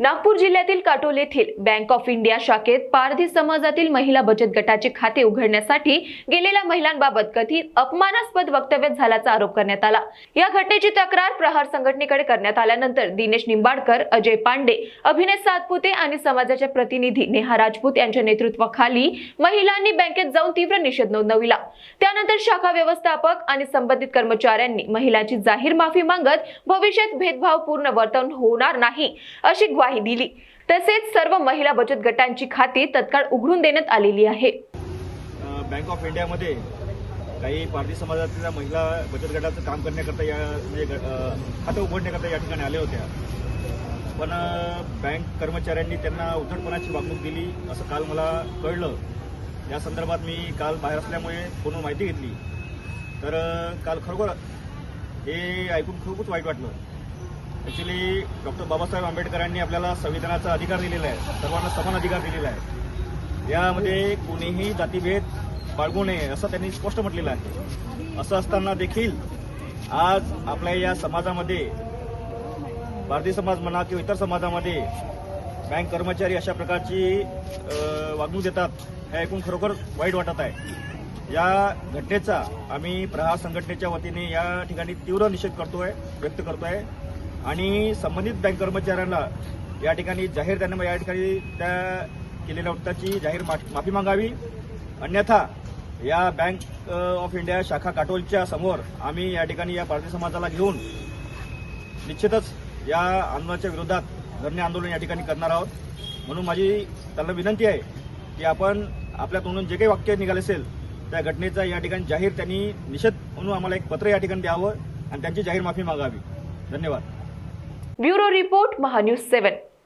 नागपूर जिल्ह्यातील काटोल येथील bank of India शाखेत पारधी समाजातील महिला बचत गटाचे खाते उघडण्यासाठी गेलेल्या महिलांबाबत कथित अपमानास्पद वक्तव्य झाल्याचा आरोप करण्यात आला। या घटनेची तक्रार प्रहार संघटनेकडे करण्यात आल्यानंतर दिनेश निंबाडकर, अजय पांडे, अभिनय सातपुते आणि समाजाच्या प्रतिनिधी नेहा राजपूत यांच्या नेतृत्वाखाली महिलांनी बँकेत जाऊन तीव्र निषेध नोंदविला। त्यानंतर शाखा व्यवस्थापक आणि संबंधित कर्मचाऱ्यांनी महिलांची जाहीर माफी मागत भविष्यात भेदभावपूर्ण वर्तन होणार नाही अशी ग्वाही दिली। तसेच सर्व महिला बचत गटांची खाती तत्काळ उघडून देण्यात आलेली आहे। बँक ऑफ इंडियामध्ये काही पारधी समाजातील महिला बचत गटाचं काम करण्याकरता खातं उघडण्याकरता या ठिकाणी आल्या होत्या, पण बँक कर्मचाऱ्यांनी त्यांना उद्धटपणाची वागणूक दिली असं काल मला कळलं। या संदर्भात मी काल बाहेर असल्यामुळे फोनवर माहिती घेतली, तर काल खरोखर हे ऐकून खूपच वाईट वाटलं। ॲक्च्युली डॉक्टर बाबासाहेब आंबेडकरांनी आपल्याला संविधानाचा अधिकार दिलेला आहे, सर्वांना समान अधिकार दिलेला आहे। यामध्ये कोणीही जातीभेद बाळगू नये असं त्यांनी स्पष्ट म्हटलेलं आहे। असं असताना देखील आज आपल्या या समाजामध्ये, भारतीय समाज म्हणा किंवा इतर समाजामध्ये बँक कर्मचारी अशा प्रकारची वागणूक देतात, हे ऐकून खरोखर वाईट वाटत आहे। या घटनेचा आम्ही प्रहार संघटनेच्या वतीने या ठिकाणी तीव्र निषेध व्यक्त करतोय आणि संबंधित बँक कर्मचाऱ्यांना या ठिकाणी त्या केलेल्या वक्तव्याची जाहीर माफी मागावी, अन्यथा या बँक ऑफ इंडिया शाखा काटोलच्या समोर आम्ही या ठिकाणी या पारधी समाजाला घेऊन निश्चितच या आंदोलनाच्या विरोधात धरणे आंदोलन या ठिकाणी करणार आहोत। म्हणून माझी त्यांना विनंती आहे की आपण आपल्या तोंडून जे काही वाक्य निघाले असेल त्या घटनेचा या ठिकाणी जाहीर त्यांनी निषेध म्हणून आम्हाला एक पत्र या ठिकाणी द्यावं आणि त्यांची जाहीर माफी मागावी। धन्यवाद। Bureau report, Mahanews 7।